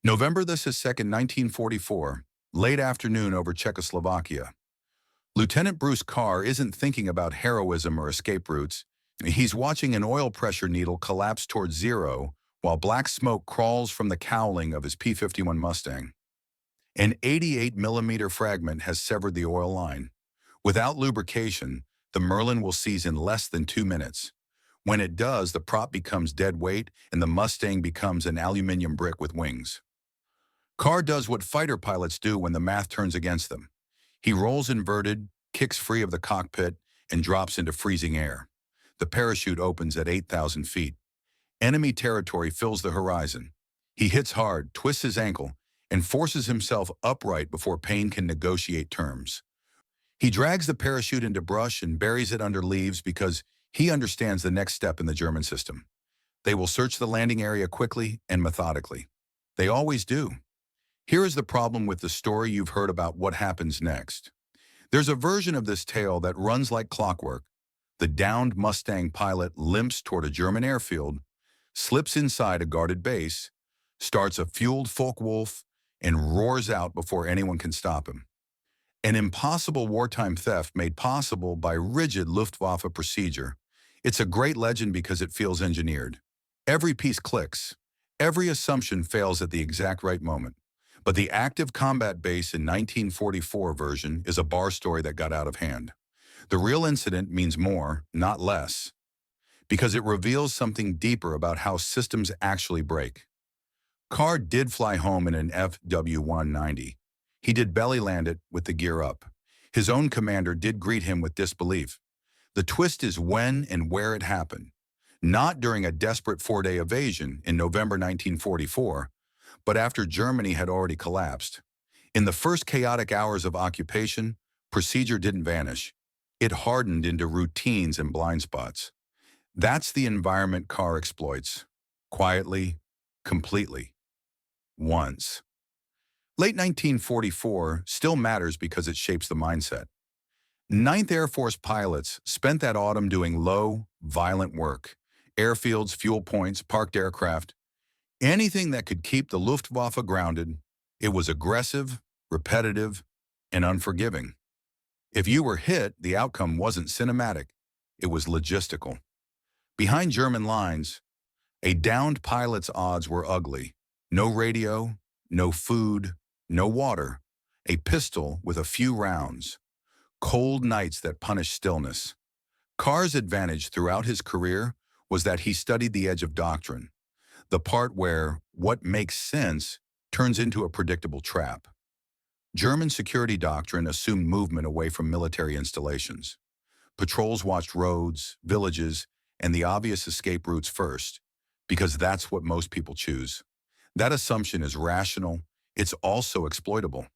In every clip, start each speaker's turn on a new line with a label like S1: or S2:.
S1: November the 2nd, 1944, late afternoon over Czechoslovakia. Lieutenant Bruce Carr isn't thinking about heroism or escape routes. He's watching an oil pressure needle collapse towards zero while black smoke crawls from the cowling of his P-51 Mustang. An 88mm fragment has severed the oil line. Without lubrication, the Merlin will seize in less than 2 minutes. When it does, the prop becomes dead weight and the Mustang becomes an aluminum brick with wings. Carr does what fighter pilots do when the math turns against them. He rolls inverted, kicks free of the cockpit, and drops into freezing air. The parachute opens at 8,000 feet. Enemy territory fills the horizon. He hits hard, twists his ankle, and forces himself upright before pain can negotiate terms. He drags the parachute into brush and buries it under leaves because he understands the next step in the German system. They will search the landing area quickly and methodically. They always do. Here is the problem with the story you've heard about what happens next. There's a version of this tale that runs like clockwork. The downed Mustang pilot limps toward a German airfield, slips inside a guarded base, starts a fueled Focke-Wulf, and roars out before anyone can stop him. An impossible wartime theft made possible by rigid Luftwaffe procedure. It's a great legend because it feels engineered. Every piece clicks. Every assumption fails at the exact right moment. But the active combat base in 1944 version is a bar story that got out of hand. The real incident means more, not less, because it reveals something deeper about how systems actually break. Carr did fly home in an FW-190. He did belly land it with the gear up. His own commander did greet him with disbelief. The twist is when and where it happened. Not during a desperate 4-day evasion in November 1944, but after Germany had already collapsed. In the first chaotic hours of occupation, procedure didn't vanish. It hardened into routines and blind spots. That's the environment Carr exploits. Quietly, completely. Once. Late 1944 still matters because it shapes the mindset. 9th Air Force pilots spent that autumn doing low, violent work. Airfields, fuel points, parked aircraft. Anything that could keep the Luftwaffe grounded. It was aggressive, repetitive, and unforgiving. If you were hit, the outcome wasn't cinematic. It was logistical. Behind German lines, a downed pilot's odds were ugly. No radio, no food, no water. A pistol with a few rounds. Cold nights that punish stillness. Carr's advantage throughout his career was that he studied the edge of doctrine. The part where what makes sense turns into a predictable trap. German security doctrine assumed movement away from military installations. Patrols watched roads, villages, and the obvious escape routes first, because that's what most people choose. That assumption is rational. It's also exploitable.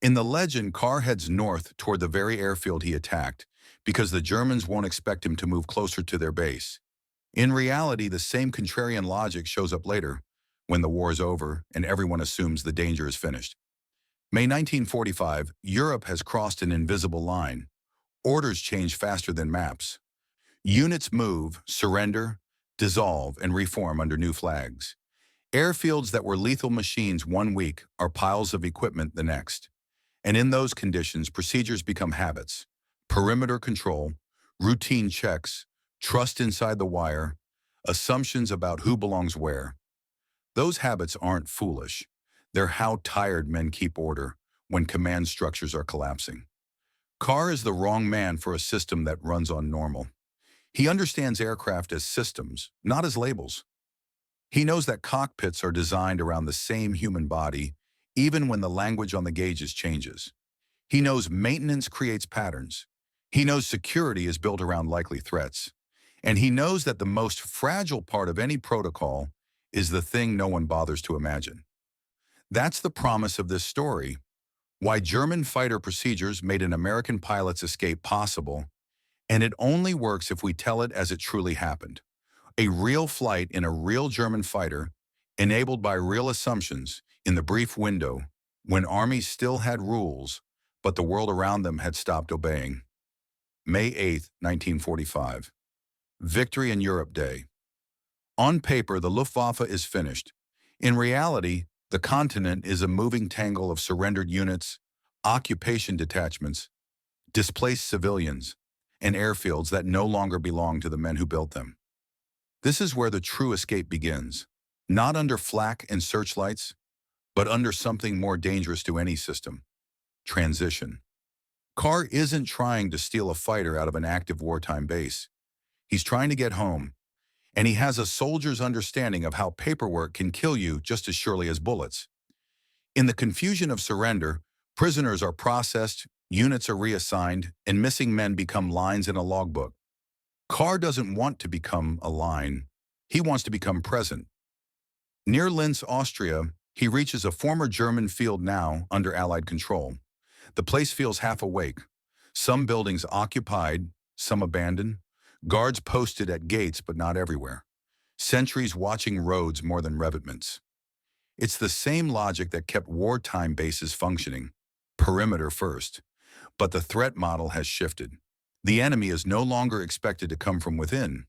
S1: In the legend, Carr heads north toward the very airfield he attacked because the Germans won't expect him to move closer to their base. In reality, the same contrarian logic shows up later, when the war is over and everyone assumes the danger is finished. May 1945, Europe has crossed an invisible line. Orders change faster than maps. Units move, surrender, dissolve, and reform under new flags. Airfields that were lethal machines 1 week are piles of equipment the next. And in those conditions, procedures become habits. Perimeter control, routine checks, trust inside the wire, assumptions about who belongs where. Those habits aren't foolish. They're how tired men keep order when command structures are collapsing. Carr is the wrong man for a system that runs on normal. He understands aircraft as systems, not as labels. He knows that cockpits are designed around the same human body, even when the language on the gauges changes. He knows maintenance creates patterns. He knows security is built around likely threats. And he knows that the most fragile part of any protocol is the thing no one bothers to imagine. That's the promise of this story, why German fighter procedures made an American pilot's escape possible, and it only works if we tell it as it truly happened. A real flight in a real German fighter, enabled by real assumptions in the brief window when armies still had rules, but the world around them had stopped obeying. May 8, 1945. Victory in Europe Day. On paper, the Luftwaffe is finished. In reality, The continent is a moving tangle of surrendered units, occupation detachments, displaced civilians, and airfields that no longer belong to the men who built them. This is where the true escape begins, not under flak and searchlights, but under something more dangerous to any system: transition. Carr isn't trying to steal a fighter out of an active wartime base. He's trying to get home, and he has a soldier's understanding of how paperwork can kill you just as surely as bullets. In the confusion of surrender, prisoners are processed, units are reassigned, and missing men become lines in a logbook. Carr doesn't want to become a line. He wants to become present. Near Linz, Austria, he reaches a former German field now under Allied control. The place feels half awake. Some buildings occupied, some abandoned. Guards posted at gates, but not everywhere. Sentries watching roads more than revetments. It's the same logic that kept wartime bases functioning. Perimeter first. But the threat model has shifted. The enemy is no longer expected to come from within.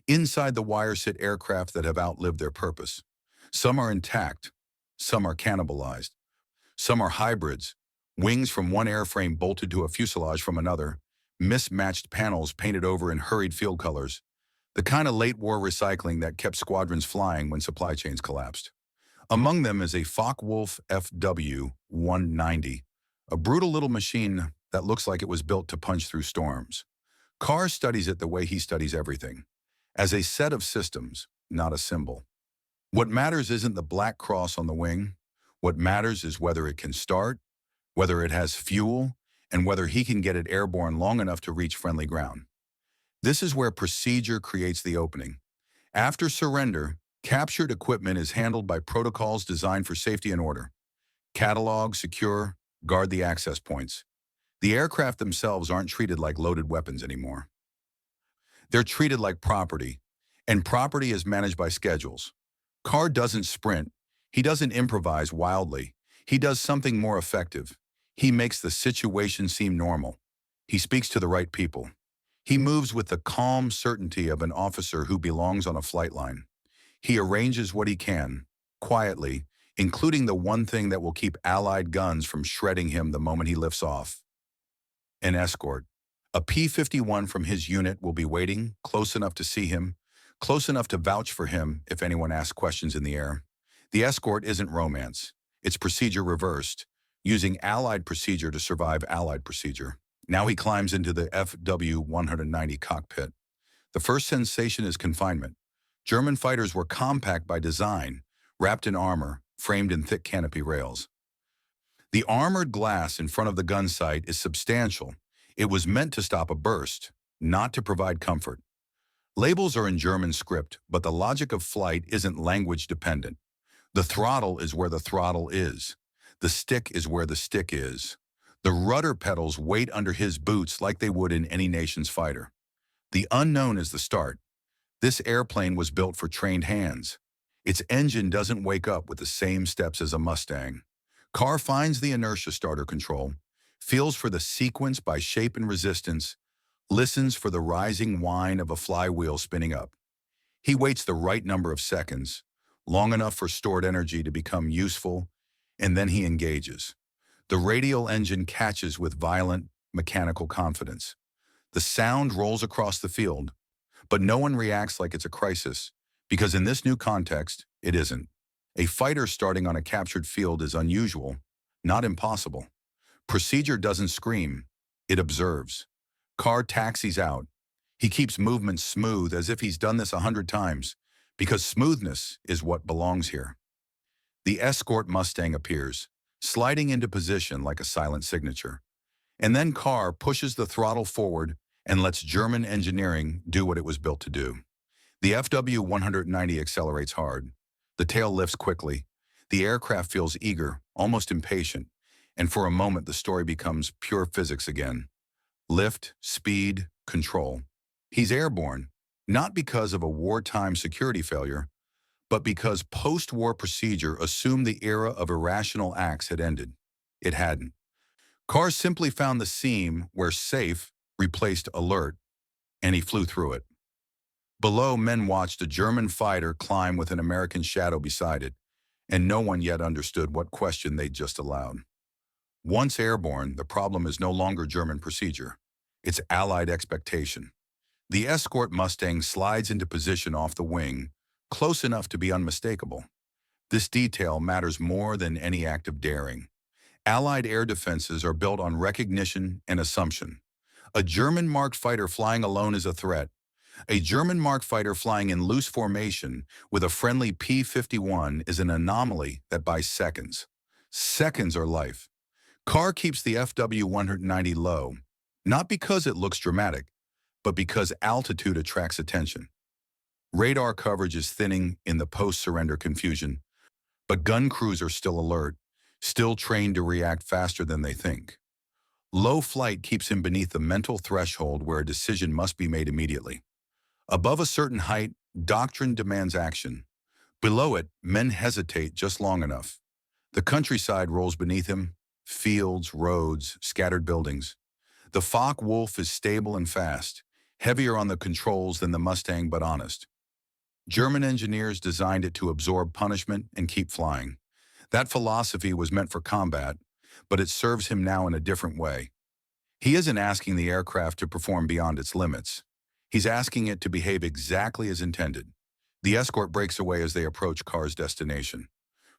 S1: Inside the wire sit aircraft that have outlived their purpose. Some are intact. Some are cannibalized. Some are hybrids. Wings from one airframe bolted to a fuselage from another. Mismatched panels painted over in hurried field colors. The kind of late-war recycling that kept squadrons flying when supply chains collapsed. Among them is a Focke-Wulf FW-190, a brutal little machine that looks like it was built to punch through storms. Carr studies it the way he studies everything, as a set of systems, not a symbol. What matters isn't the black cross on the wing. What matters is whether it can start, whether it has fuel, and whether he can get it airborne long enough to reach friendly ground. This is where procedure creates the opening. After surrender, captured equipment is handled by protocols designed for safety and order. Catalog, secure, guard the access points. The aircraft themselves aren't treated like loaded weapons anymore. They're treated like property, and property is managed by schedules. Carr doesn't sprint. He doesn't improvise wildly. He does something more effective. He makes the situation seem normal. He speaks to the right people. He moves with the calm certainty of an officer who belongs on a flight line. He arranges what he can, quietly, including the one thing that will keep Allied guns from shredding him the moment he lifts off: an escort. A P-51 from his unit will be waiting, close enough to see him, close enough to vouch for him if anyone asks questions in the air. The escort isn't romance. It's procedure reversed, using Allied procedure to survive Allied procedure. Now he climbs into the FW-190 cockpit. The first sensation is confinement. German fighters were compact by design, wrapped in armor, framed in thick canopy rails. The armored glass in front of the gun sight is substantial. It was meant to stop a burst, not to provide comfort. Labels are in German script, but the logic of flight isn't language dependent. The throttle is where the throttle is. The stick is where the stick is. The rudder pedals wait under his boots like they would in any nation's fighter. The unknown is the start. This airplane was built for trained hands. Its engine doesn't wake up with the same steps as a Mustang. Carr finds the inertia starter control, feels for the sequence by shape and resistance, listens for the rising whine of a flywheel spinning up. He waits the right number of seconds, long enough for stored energy to become useful, and then he engages. The radial engine catches with violent, mechanical confidence. The sound rolls across the field, but no one reacts like it's a crisis, because in this new context, it isn't. A fighter starting on a captured field is unusual, not impossible. Procedure doesn't scream, it observes. Carr taxis out. He keeps movement smooth as if he's done this 100 times, because smoothness is what belongs here. The escort Mustang appears, sliding into position like a silent signature. And then Carr pushes the throttle forward and lets German engineering do what it was built to do. The FW-190 accelerates hard. The tail lifts quickly. The aircraft feels eager, almost impatient, and for a moment the story becomes pure physics again. Lift, speed, control. He's airborne, not because of a wartime security failure, but because post-war procedure assumed the era of irrational acts had ended. It hadn't. Carr simply found the seam where safe replaced alert, and he flew through it. Below, men watched a German fighter climb with an American shadow beside it, and no one yet understood what question they'd just allowed. Once airborne, the problem is no longer German procedure. It's Allied expectation. The escort Mustang slides into position off the wing, close enough to be unmistakable. This detail matters more than any act of daring. Allied air defenses are built on recognition and assumption. A German marked fighter flying alone is a threat. A German marked fighter flying in loose formation with a friendly P-51 is an anomaly that buys seconds. Seconds are life. Carr keeps the FW-190 low, not because it looks dramatic, but because altitude attracts attention. Radar coverage is thinning in the post-surrender confusion, but gun crews are still alert, still trained to react faster than they think. Low flight keeps him beneath the mental threshold where a decision must be made immediately. Above a certain height, doctrine demands action. Below it, men hesitate just long enough. The countryside rolls beneath him, fields, roads, scattered buildings. The Focke-Wulf is stable and fast, heavier on the controls than the Mustang but honest. German engineers designed it to absorb punishment and keep flying. That philosophy was meant for combat, but it serves him now in a different way. He isn't asking the aircraft to perform beyond its limits. He's asking it to behave exactly as intended. The escort breaks away as they approach Carr's destination.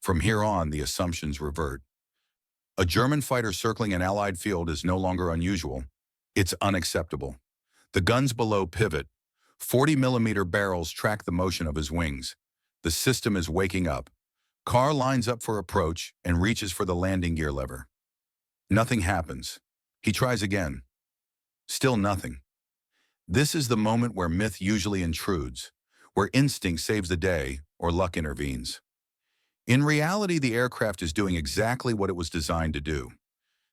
S1: From here on, the assumptions revert. A German fighter circling an Allied field is no longer unusual. It's unacceptable. The guns below pivot. 40mm barrels track the motion of his wings. The system is waking up. Carr lines up for approach and reaches for the landing gear lever. Nothing happens. He tries again. Still nothing. This is the moment where myth usually intrudes, where instinct saves the day or luck intervenes. In reality, the aircraft is doing exactly what it was designed to do.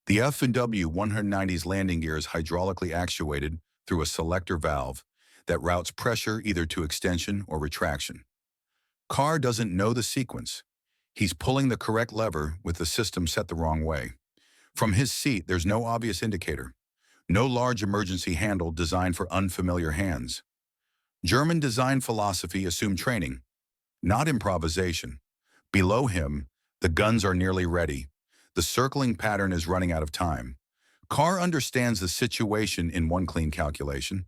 S1: The FW-190's landing gear is hydraulically actuated through a selector valve that routes pressure either to extension or retraction. Carr doesn't know the sequence. He's pulling the correct lever with the system set the wrong way. From his seat, there's no obvious indicator. No large emergency handle designed for unfamiliar hands. German design philosophy assumed training, not improvisation. Below him, the guns are nearly ready. The circling pattern is running out of time. Carr understands the situation in one clean calculation.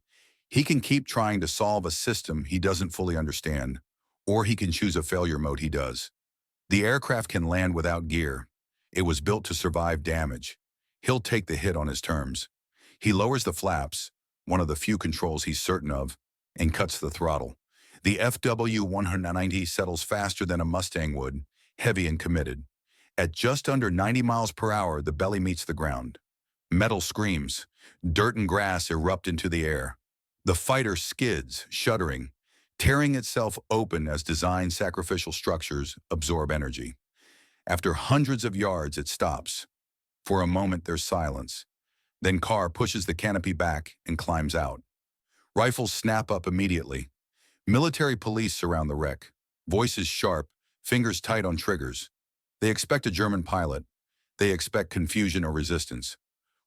S1: He can keep trying to solve a system he doesn't fully understand, or he can choose a failure mode he does. The aircraft can land without gear. It was built to survive damage. He'll take the hit on his terms. He lowers the flaps, one of the few controls he's certain of, and cuts the throttle. The FW-190 settles faster than a Mustang would, heavy and committed. At just under 90 miles per hour, the belly meets the ground. Metal screams. Dirt and grass erupt into the air. The fighter skids, shuddering, tearing itself open as design sacrificial structures absorb energy. After hundreds of yards, it stops. For a moment, there's silence. Then Carr pushes the canopy back and climbs out. Rifles snap up immediately. Military police surround the wreck, voices sharp, fingers tight on triggers. They expect a German pilot. They expect confusion or resistance.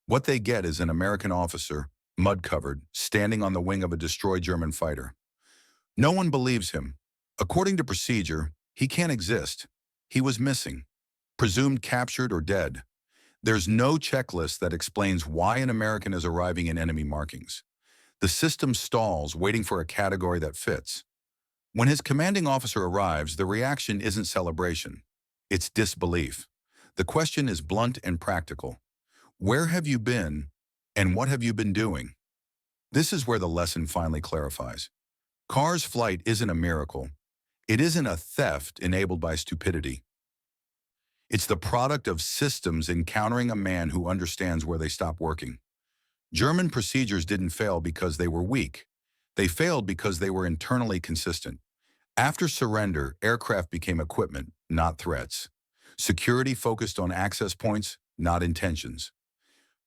S1: What they get is an American officer, mud-covered, standing on the wing of a destroyed German fighter. No one believes him. According to procedure, he can't exist. He was missing, presumed captured or dead. There's no checklist that explains why an American is arriving in enemy markings. The system stalls, waiting for a category that fits. When his commanding officer arrives, the reaction isn't celebration. It's disbelief. The question is blunt and practical. Where have you been, and what have you been doing? This is where the lesson finally clarifies. Carr's flight isn't a miracle. It isn't a theft enabled by stupidity. It's the product of systems encountering a man who understands where they stop working. German procedures didn't fail because they were weak. They failed because they were internally consistent. After surrender, aircraft became equipment, not threats. Security focused on access points, not intentions.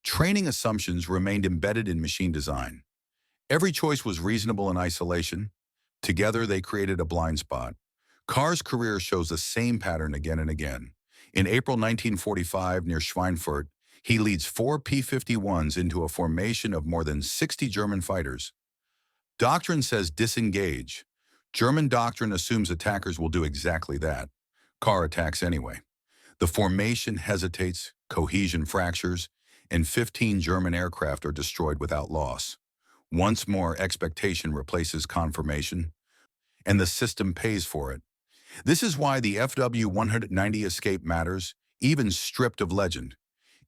S1: Training assumptions remained embedded in machine design. Every choice was reasonable in isolation. Together, they created a blind spot. Carr's career shows the same pattern again and again. In April 1945, near Schweinfurt, he leads 4 P-51s into a formation of more than 60 German fighters. Doctrine says disengage. German doctrine assumes attackers will do exactly that. Carr attacks anyway. The formation hesitates, cohesion fractures, and 15 German aircraft are destroyed without loss. Once more, expectation replaces confirmation, and the system pays for it. This is why the FW-190 escape matters, even stripped of legend.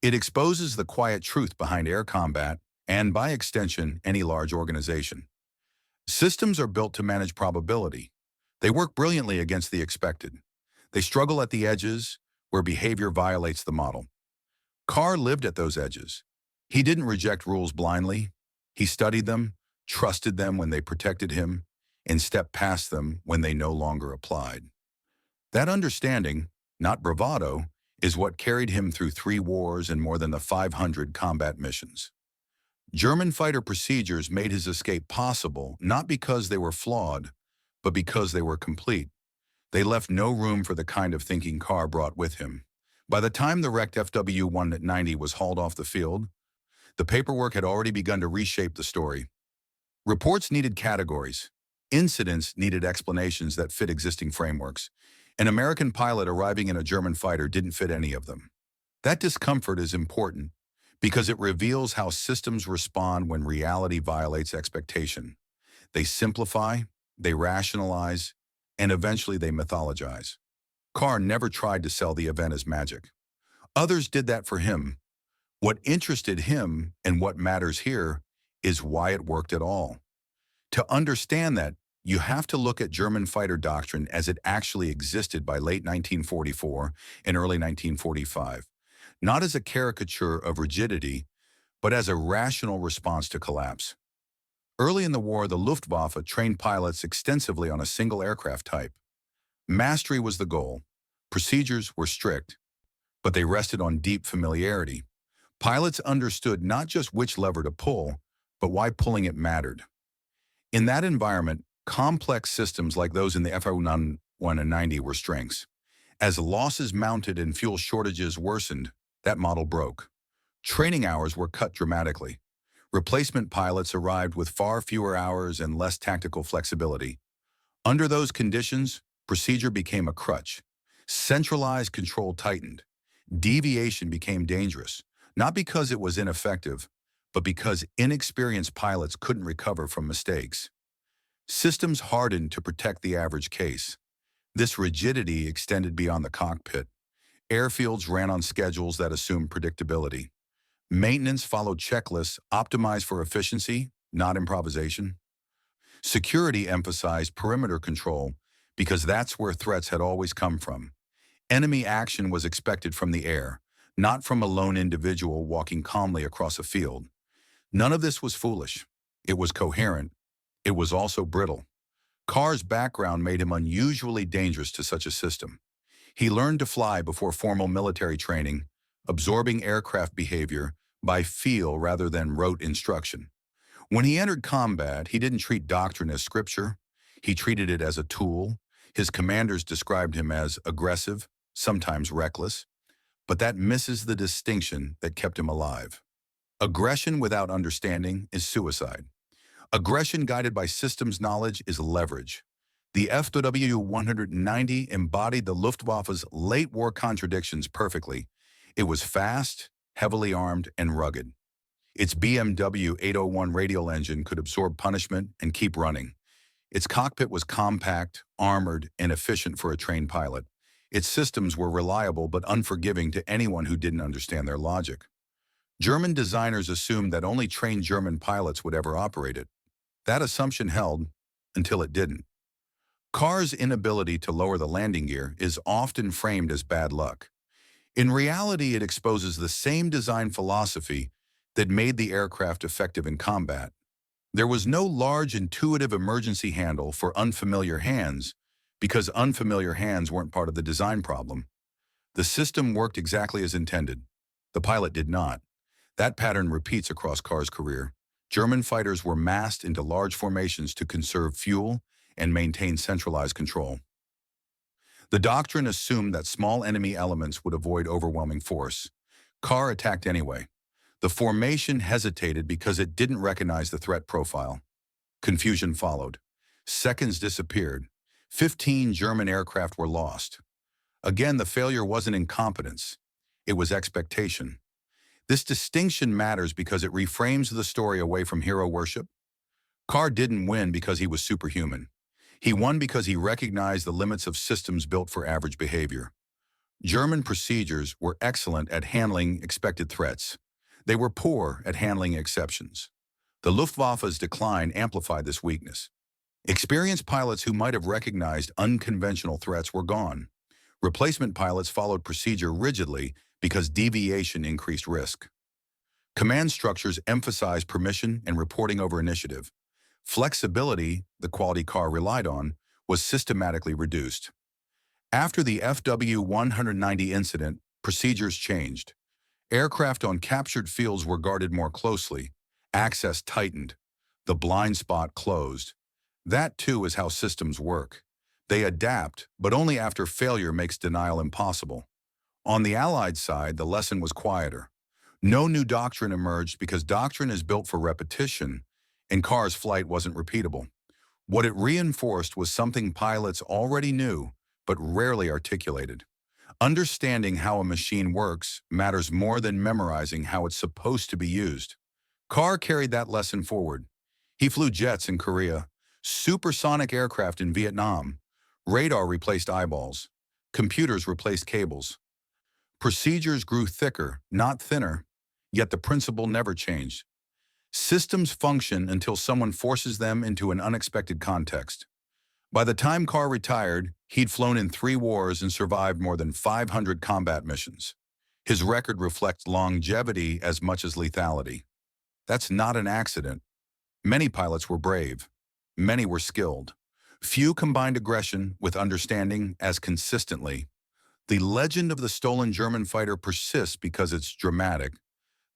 S1: It exposes the quiet truth behind air combat, and by extension, any large organization. Systems are built to manage probability. They work brilliantly against the expected. They struggle at the edges, where behavior violates the model. Carr lived at those edges. He didn't reject rules blindly. He studied them, trusted them when they protected him, and stepped past them when they no longer applied. That understanding, not bravado, is what carried him through 3 wars and more than 500 combat missions. German fighter procedures made his escape possible, not because they were flawed, but because they were complete. They left no room for the kind of thinking Carr brought with him. By the time the wrecked FW-190 was hauled off the field, the paperwork had already begun to reshape the story. Reports needed categories. Incidents needed explanations that fit existing frameworks. An American pilot arriving in a German fighter didn't fit any of them. That discomfort is important because it reveals how systems respond when reality violates expectation. They simplify, they rationalize, and eventually they mythologize. Carr never tried to sell the event as magic. Others did that for him. What interested him and what matters here is why it worked at all. To understand that, you have to look at German fighter doctrine as it actually existed by late 1944 and early 1945, not as a caricature of rigidity, but as a rational response to collapse. Early in the war, the Luftwaffe trained pilots extensively on a single aircraft type. Mastery was the goal. Procedures were strict, but they rested on deep familiarity. Pilots understood not just which lever to pull, but why pulling it mattered. In that environment, complex systems like those in the FW-190 were strengths. As losses mounted and fuel shortages worsened, that model broke. Training hours were cut dramatically. Replacement pilots arrived with far fewer hours and less tactical flexibility. Under those conditions, procedure became a crutch. Centralized control tightened. Deviation became dangerous, not because it was ineffective, but because inexperienced pilots couldn't recover from mistakes. Systems hardened to protect the average case. This rigidity extended beyond the cockpit. Airfields ran on schedules that assumed predictability. Maintenance followed checklists optimized for efficiency, not improvisation. Security emphasized perimeter control because that's where threats had always come from. Enemy action was expected from the air, not from a lone individual walking calmly across a field. None of this was foolish. It was coherent. It was also brittle. Carr's background made him unusually dangerous to such a system. He learned to fly before formal military training, absorbing aircraft behavior by feel rather than rote instruction. When he entered combat, he didn't treat doctrine as scripture. He treated it as a tool. His commanders described him as aggressive, sometimes reckless, but that misses the distinction that kept him alive. Aggression without understanding is suicide. Aggression guided by systems knowledge is leverage. The FW-190 embodied the Luftwaffe's late war contradictions perfectly. It was fast, heavily armed, and rugged. Its BMW 801 radial engine could absorb punishment and keep running. Its cockpit was compact, armored, and efficient for a trained pilot. Its systems were reliable but unforgiving to anyone who didn't understand their logic. German designers assumed that only trained German pilots would ever operate it. That assumption held until it didn't. Carr's inability to lower the landing gear is often framed as bad luck. In reality, it exposes the same design philosophy that made the aircraft effective in combat. There was no large intuitive emergency handle for unfamiliar hands because unfamiliar hands weren't part of the design problem. The system worked exactly as intended. The pilot did not. That pattern repeats across Carr's career. German fighters were massed into large formations to conserve fuel and maintain centralized control. The doctrine assumed that small enemy elements would avoid overwhelming force. Carr attacked anyway. The formation hesitated because it didn't recognize the threat profile. Confusion followed. Seconds disappeared. 15 German aircraft were lost. Again, the failure wasn't incompetence. It was expectation. This distinction matters because it reframes the story away from hero worship. Carr didn't win because he was superhuman. He won because he recognized the limits of systems built for average behavior. German procedures were excellent at handling expected threats. They were poor at handling exceptions. The Luftwaffe's decline amplified this weakness. Experienced pilots who might have recognized unconventional threats were gone. Replacement pilots followed procedure rigidly because deviation increased risk. Command structures emphasized permission and reporting over initiative. Flexibility, the quality Carr relied on, was systematically reduced. After the FW-190 incident, procedures changed. Aircraft on captured fields were guarded more closely. Access tightened. The blind spot closed. That, too, is how systems work. They adapt, but only after failure makes denial impossible. On the Allied side, the lesson was quieter. No new doctrine emerged because doctrine is built for repetition, and Carr's flight wasn't repeatable. What it reinforced was something pilots already knew, but rarely articulated. Understanding how a machine works matters more than memorizing how it's supposed to be used. Carr carried that lesson forward. He flew jets in Korea, supersonic aircraft in Vietnam. Radar replaced eyeballs. Computers replaced cables. Procedures grew thicker, not thinner, yet the principle never changed. Systems function until someone forces them into an unexpected context. By the time Carr retired, he'd flown in 3 wars and survived more than 500 combat missions. His record reflects longevity as much as lethality. That's not an accident. Many pilots were brave. Many were skilled. Few combined aggression with understanding as consistently. The legend of the stolen German fighter persists because it's dramatic,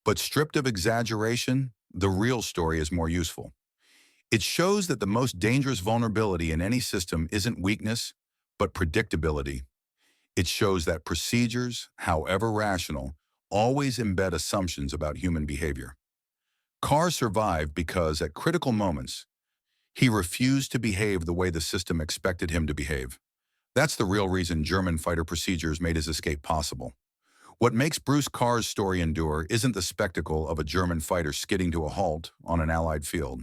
S1: but stripped of exaggeration, the real story is more useful. It shows that the most dangerous vulnerability in any system isn't weakness, but predictability. It shows that procedures, however rational, always embed assumptions about human behavior. Carr survived because, at critical moments, he refused to behave the way the system expected him to behave. That's the real reason German fighter procedures made his escape possible. What makes Bruce Carr's story endure isn't the spectacle of a German fighter skidding to a halt on an Allied field.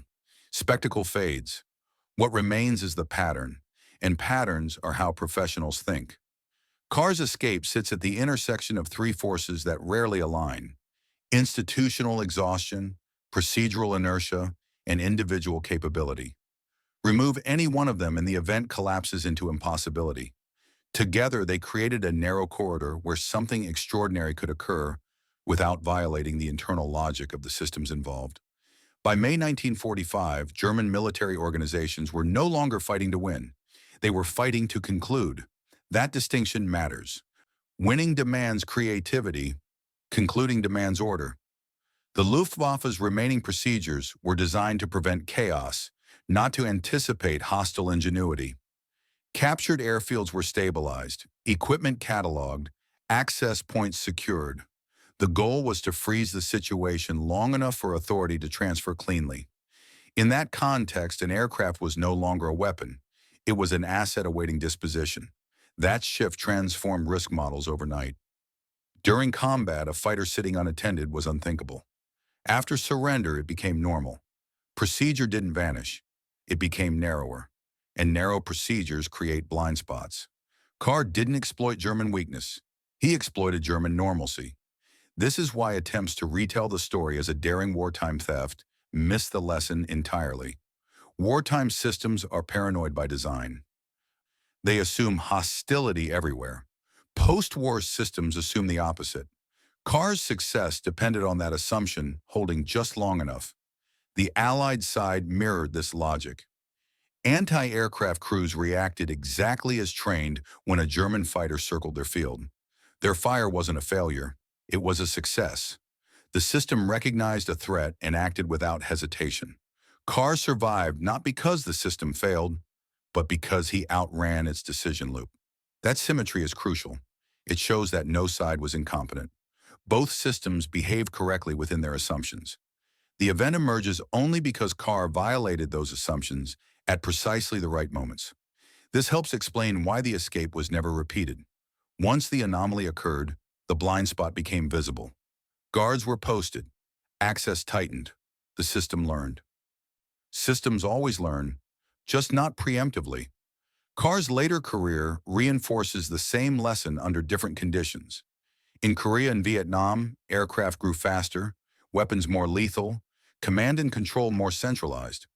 S1: Spectacle fades. What remains is the pattern, and patterns are how professionals think. Carr's escape sits at the intersection of 3 forces that rarely align: institutional exhaustion, procedural inertia, and individual capability. Remove any one of them and the event collapses into impossibility. Together, they created a narrow corridor where something extraordinary could occur without violating the internal logic of the systems involved. By May 1945, German military organizations were no longer fighting to win. They were fighting to conclude. That distinction matters. Winning demands creativity, concluding demands order. The Luftwaffe's remaining procedures were designed to prevent chaos, not to anticipate hostile ingenuity. Captured airfields were stabilized, equipment cataloged, access points secured. The goal was to freeze the situation long enough for authority to transfer cleanly. In that context, an aircraft was no longer a weapon. It was an asset awaiting disposition. That shift transformed risk models overnight. During combat, a fighter sitting unattended was unthinkable. After surrender, it became normal. Procedure didn't vanish. It became narrower. And narrow procedures create blind spots. Carr didn't exploit German weakness. He exploited German normalcy. This is why attempts to retell the story as a daring wartime theft miss the lesson entirely. Wartime systems are paranoid by design. They assume hostility everywhere. Post-war systems assume the opposite. Carr's success depended on that assumption holding just long enough. The Allied side mirrored this logic. Anti-aircraft crews reacted exactly as trained when a German fighter circled their field. Their fire wasn't a failure. It was a success. The system recognized a threat and acted without hesitation. Carr survived not because the system failed, but because he outran its decision loop. That symmetry is crucial. It shows that no side was incompetent. Both systems behaved correctly within their assumptions. The event emerges only because Carr violated those assumptions at precisely the right moments. This helps explain why the escape was never repeated. Once the anomaly occurred, the blind spot became visible. Guards were posted. Access tightened. The system learned. Systems always learn, just not preemptively. Carr's later career reinforces the same lesson under different conditions. In Korea and Vietnam, aircraft grew faster, weapons more lethal, command and control more centralized.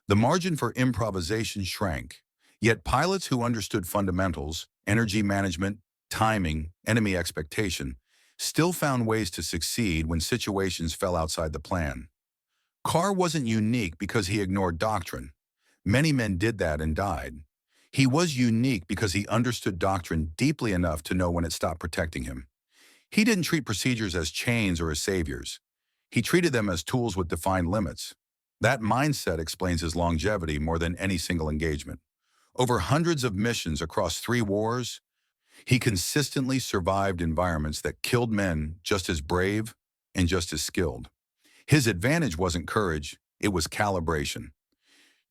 S1: The margin for improvisation shrank, yet pilots who understood fundamentals, energy management, timing, enemy expectation, still found ways to succeed when situations fell outside the plan. Carr wasn't unique because he ignored doctrine. Many men did that and died. He was unique because he understood doctrine deeply enough to know when it stopped protecting him. He didn't treat procedures as chains or as saviors. He treated them as tools with defined limits. That mindset explains his longevity more than any single engagement. Over hundreds of missions across 3 wars, he consistently survived environments that killed men just as brave and just as skilled. His advantage wasn't courage, it was calibration.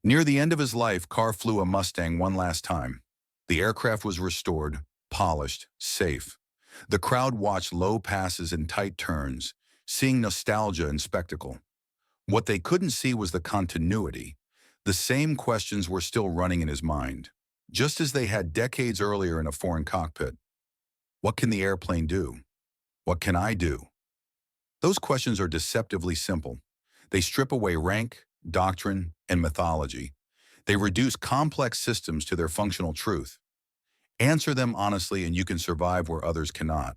S1: Near the end of his life, Carr flew a Mustang one last time. The aircraft was restored, polished, safe. The crowd watched low passes and tight turns, seeing nostalgia and spectacle. What they couldn't see was the continuity. The same questions were still running in his mind, just as they had decades earlier in a foreign cockpit. What can the airplane do? What can I do? Those questions are deceptively simple. They strip away rank, doctrine, and mythology. They reduce complex systems to their functional truth. Answer them honestly and you can survive where others cannot.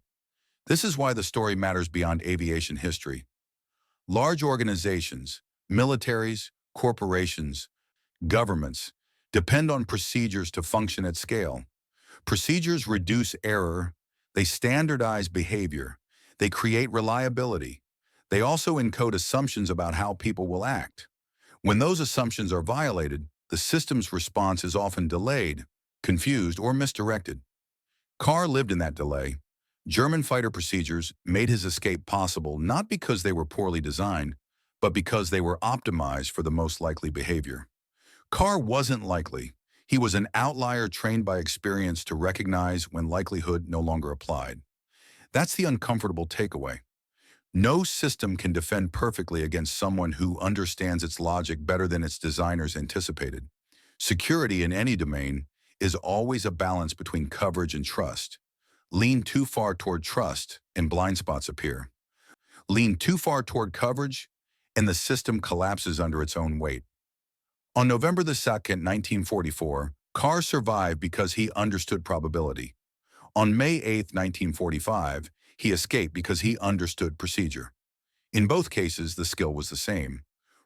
S1: This is why the story matters beyond aviation history. Large organizations, militaries, corporations, governments depend on procedures to function at scale. Procedures reduce error, they standardize behavior, they create reliability. They also encode assumptions about how people will act. When those assumptions are violated, the system's response is often delayed, confused, or misdirected. Carr lived in that delay. German fighter procedures made his escape possible not because they were poorly designed, but because they were optimized for the most likely behavior. Carr wasn't likely. He was an outlier trained by experience to recognize when likelihood no longer applied. That's the uncomfortable takeaway. No system can defend perfectly against someone who understands its logic better than its designers anticipated. Security in any domain is always a balance between coverage and trust. Lean too far toward trust and blind spots appear. Lean too far toward coverage and the system collapses under its own weight. On November the 2nd, 1944, Carr survived because he understood probability. On May 8, 1945, he escaped because he understood procedure. In both cases, the skill was the same: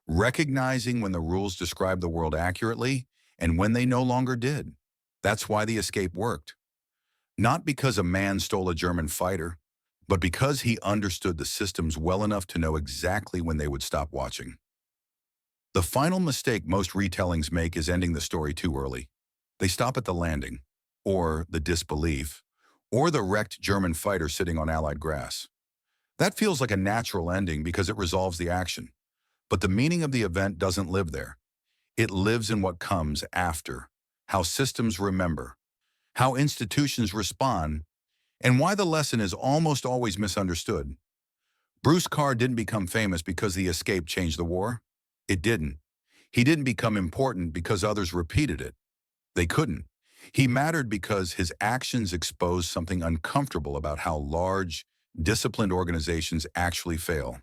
S1: recognizing when the rules described the world accurately and when they no longer did. That's why the escape worked. Not because a man stole a German fighter, but because he understood the systems well enough to know exactly when they would stop watching. The final mistake most retellings make is ending the story too early. They stop at the landing, or the disbelief, or the wrecked German fighter sitting on Allied grass. That feels like a natural ending because it resolves the action. But the meaning of the event doesn't live there. It lives in what comes after, how systems remember, how institutions respond, and why the lesson is almost always misunderstood. Bruce Carr didn't become famous because the escape changed the war. It didn't. He didn't become important because others repeated it. They couldn't. He mattered because his actions exposed something uncomfortable about how large, disciplined organizations actually fail.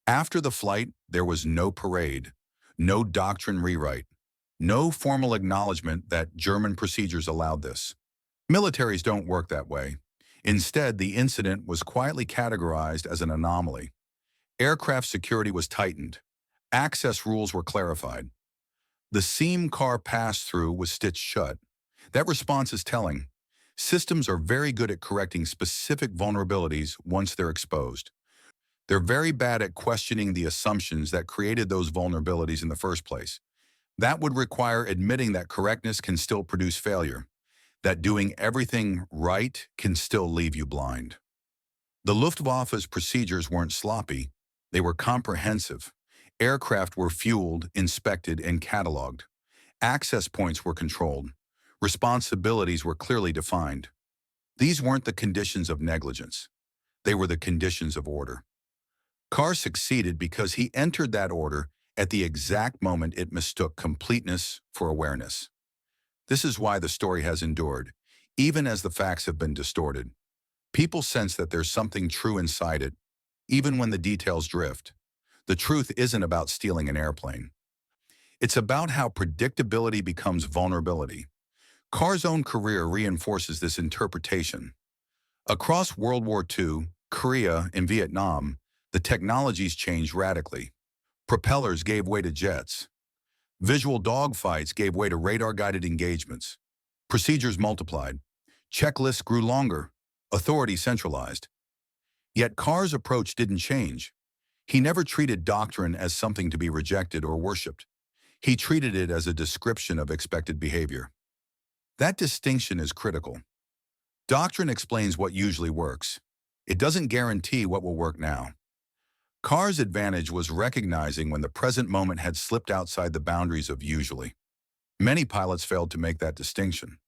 S1: After the flight, there was no parade, no doctrine rewrite, no formal acknowledgement that German procedures allowed this. Militaries don't work that way. Instead, the incident was quietly categorized as an anomaly. Aircraft security was tightened. Access rules were clarified. The seam Carr passed through was stitched shut. That response is telling. Systems are very good at correcting specific vulnerabilities once they're exposed. They're very bad at questioning the assumptions that created those vulnerabilities in the first place. That would require admitting that correctness can still produce failure, that doing everything right can still leave you blind. The Luftwaffe's procedures weren't sloppy. They were comprehensive. Aircraft were fueled, inspected, and cataloged. Access points were controlled. Responsibilities were clearly defined. These weren't the conditions of negligence. They were the conditions of order. Carr succeeded because he entered that order at the exact moment it mistook completeness for awareness. This is why the story has endured, even as the facts have been distorted. People sense that there's something true inside it, even when the details drift. The truth isn't about stealing an airplane. It's about how predictability becomes vulnerability. Carr's own career reinforces this interpretation. Across World War II, Korea, and Vietnam, the technologies changed radically. Propellers gave way to jets. Visual dogfights gave way to radar-guided engagements. Procedures multiplied. Checklists grew longer. Authority centralized. Yet Carr's approach didn't change. He never treated doctrine as something to be rejected or worshipped. He treated it as a description of expected behavior. That distinction is critical. Doctrine explains what usually works. It doesn't guarantee what will work now. Carr's advantage was recognizing when the present moment had slipped outside the boundaries of usually. Many pilots failed to make that distinction.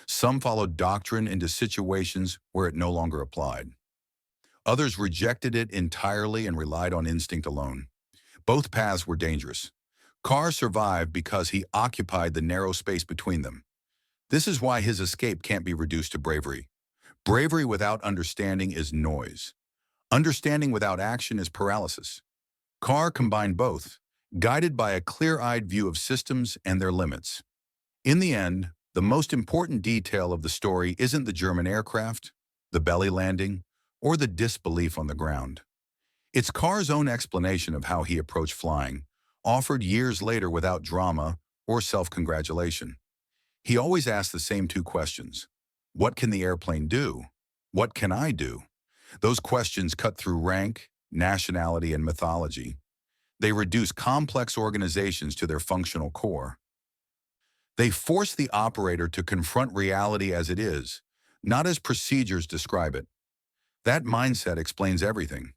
S1: Some followed doctrine into situations where it no longer applied. Others rejected it entirely and relied on instinct alone. Both paths were dangerous. Carr survived because he occupied the narrow space between them. This is why his escape can't be reduced to bravery. Bravery without understanding is noise. Understanding without action is paralysis. Carr combined both, guided by a clear-eyed view of systems and their limits. In the end, the most important detail of the story isn't the German aircraft, the belly landing, or the disbelief on the ground. It's Carr's own explanation of how he approached flying, offered years later without drama or self-congratulation. He always asked the same two questions. What can the airplane do? What can I do? Those questions cut through rank, nationality, and mythology. They reduce complex organizations to their functional core. They force the operator to confront reality as it is, not as procedures describe it. That mindset explains everything.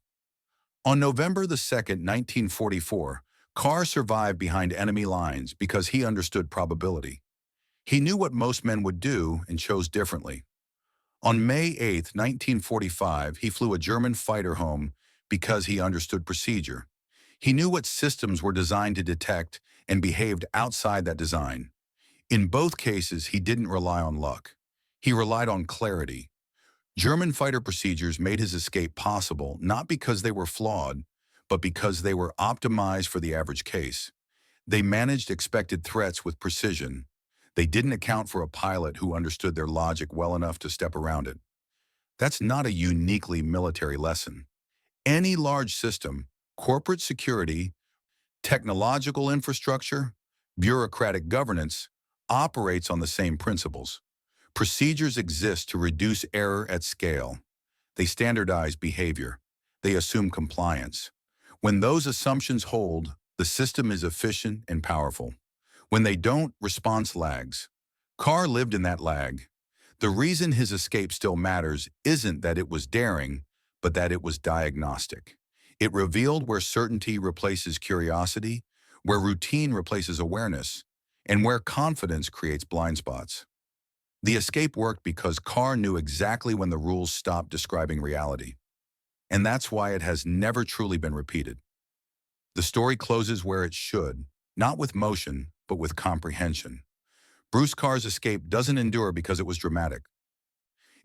S1: On November the 2nd, 1944, Carr survived behind enemy lines because he understood probability. He knew what most men would do and chose differently. On May 8, 1945, he flew a German fighter home because he understood procedure. He knew what systems were designed to detect and behaved outside that design. In both cases, he didn't rely on luck. He relied on clarity. German fighter procedures made his escape possible not because they were flawed, but because they were optimized for the average case. They managed expected threats with precision. They didn't account for a pilot who understood their logic well enough to step around it. That's not a uniquely military lesson. Any large system, corporate security, technological infrastructure, bureaucratic governance, operates on the same principles. Procedures exist to reduce error at scale. They standardize behavior. They assume compliance. When those assumptions hold, the system is efficient and powerful. When they don't, response lags. Carr lived in that lag. The reason his escape still matters isn't that it was daring, but that it was diagnostic. It revealed where certainty replaces curiosity, where routine replaces awareness, and where confidence creates blind spots. The escape worked because Carr knew exactly when the rules stopped describing reality. And that's why it has never truly been repeated. The story closes where it should, not with motion, but with comprehension. Bruce Carr's escape doesn't endure because it was dramatic.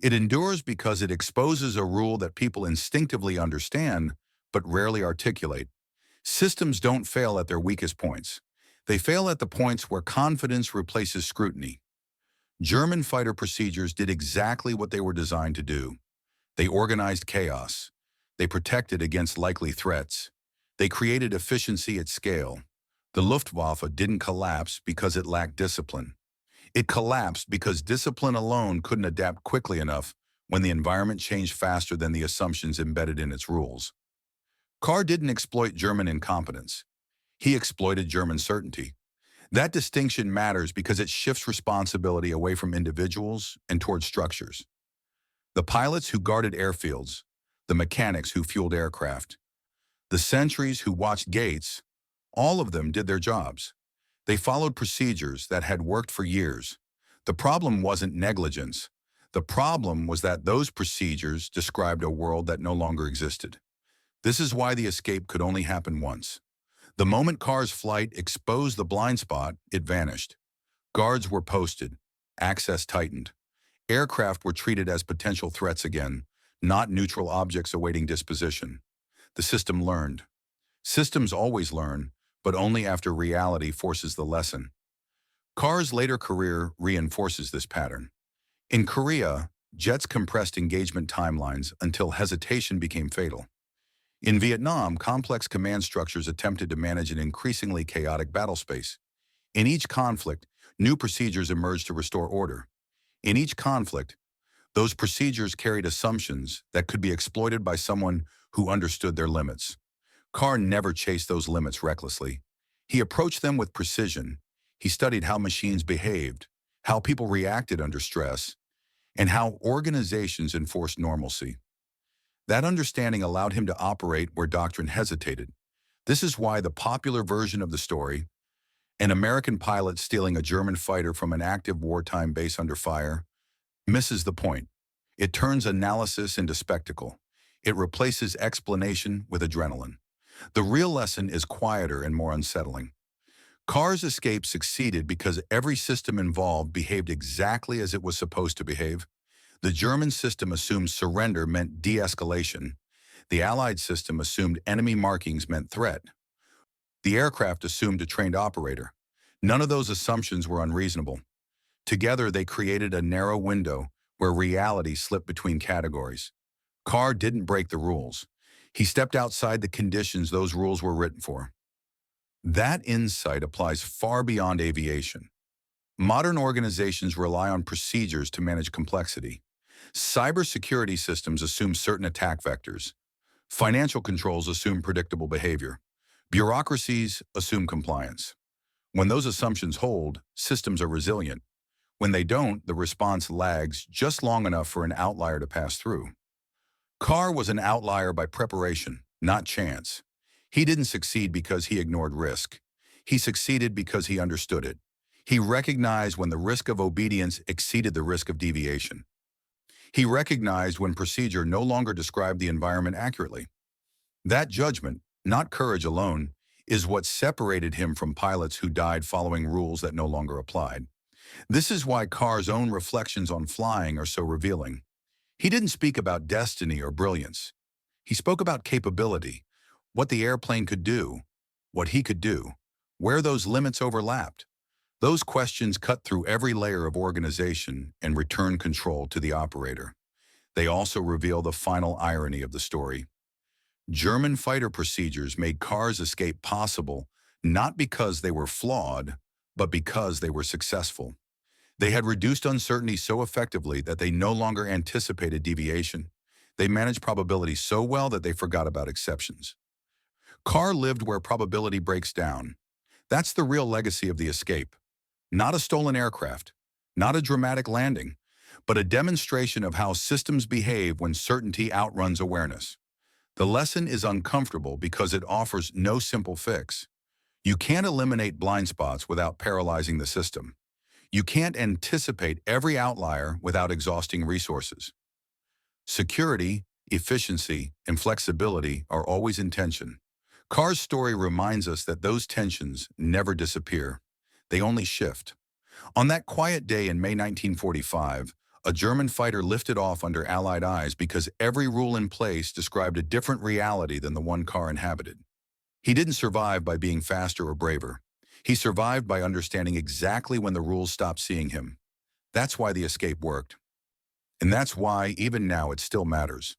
S1: It endures because it exposes a rule that people instinctively understand, but rarely articulate. Systems don't fail at their weakest points. They fail at the points where confidence replaces scrutiny. German fighter procedures did exactly what they were designed to do. They organized chaos. They protected against likely threats. They created efficiency at scale. The Luftwaffe didn't collapse because it lacked discipline. It collapsed because discipline alone couldn't adapt quickly enough when the environment changed faster than the assumptions embedded in its rules. Carr didn't exploit German incompetence. He exploited German certainty. That distinction matters because it shifts responsibility away from individuals and towards structures. The pilots who guarded airfields, the mechanics who fueled aircraft, the sentries who watched gates, all of them did their jobs. They followed procedures that had worked for years. The problem wasn't negligence. The problem was that those procedures described a world that no longer existed. This is why the escape could only happen once. The moment Carr's flight exposed the blind spot, it vanished. Guards were posted. Access tightened. Aircraft were treated as potential threats again, not neutral objects awaiting disposition. The system learned. Systems always learn, but only after reality forces the lesson. Carr's later career reinforces this pattern. In Korea, jets compressed engagement timelines until hesitation became fatal. In Vietnam, complex command structures attempted to manage an increasingly chaotic battlespace. In each conflict, new procedures emerged to restore order. In each conflict, those procedures carried assumptions that could be exploited by someone who understood their limits. Carr never chased those limits recklessly. He approached them with precision. He studied how machines behaved, how people reacted under stress, and how organizations enforced normalcy. That understanding allowed him to operate where doctrine hesitated. This is why the popular version of the story, an American pilot stealing a German fighter from an active wartime base under fire, misses the point. It turns analysis into spectacle. It replaces explanation with adrenaline. The real lesson is quieter and more unsettling. Carr's escape succeeded because every system involved behaved exactly as it was supposed to behave. The German system assumed surrender meant de-escalation. The Allied system assumed enemy markings meant threat. The aircraft assumed a trained operator. None of those assumptions were unreasonable. Together, they created a narrow window where reality slipped between categories. Carr didn't break the rules. He stepped outside the conditions those rules were written for. That insight applies far beyond aviation. Modern organizations rely on procedures to manage complexity. Cybersecurity systems assume certain attack vectors. Financial controls assume predictable behavior. Bureaucracies assume compliance. When those assumptions hold, systems are resilient. When they don't, the response lags just long enough for an outlier to pass through. Carr was an outlier by preparation, not chance. He didn't succeed because he ignored risk. He succeeded because he understood it. He recognized when the risk of obedience exceeded the risk of deviation. He recognized when procedure no longer described the environment accurately. That judgment, not courage alone, is what separated him from pilots who died following rules that no longer applied. This is why Carr's own reflections on flying are so revealing. He didn't speak about destiny or brilliance. He spoke about capability, what the airplane could do, what he could do, where those limits overlapped. Those questions cut through every layer of organization and return control to the operator. They also reveal the final irony of the story. German fighter procedures made Carr's escape possible not because they were flawed, but because they were successful. They had reduced uncertainty so effectively that they no longer anticipated deviation. They managed probability so well that they forgot about exceptions. Carr lived where probability breaks down. That's the real legacy of the escape. Not a stolen aircraft, not a dramatic landing, but a demonstration of how systems behave when certainty outruns awareness. The lesson is uncomfortable because it offers no simple fix. You can't eliminate blind spots without paralyzing the system. You can't anticipate every outlier without exhausting resources. Security, efficiency, and flexibility are always in tension. Carr's story reminds us that those tensions never disappear. They only shift. On that quiet day in May 1945, a German fighter lifted off under Allied eyes because every rule in place described a different reality than the one Carr inhabited. He didn't survive by being faster or braver. He survived by understanding exactly when the rules stopped seeing him. That's why the escape worked. And that's why, even now, it still matters.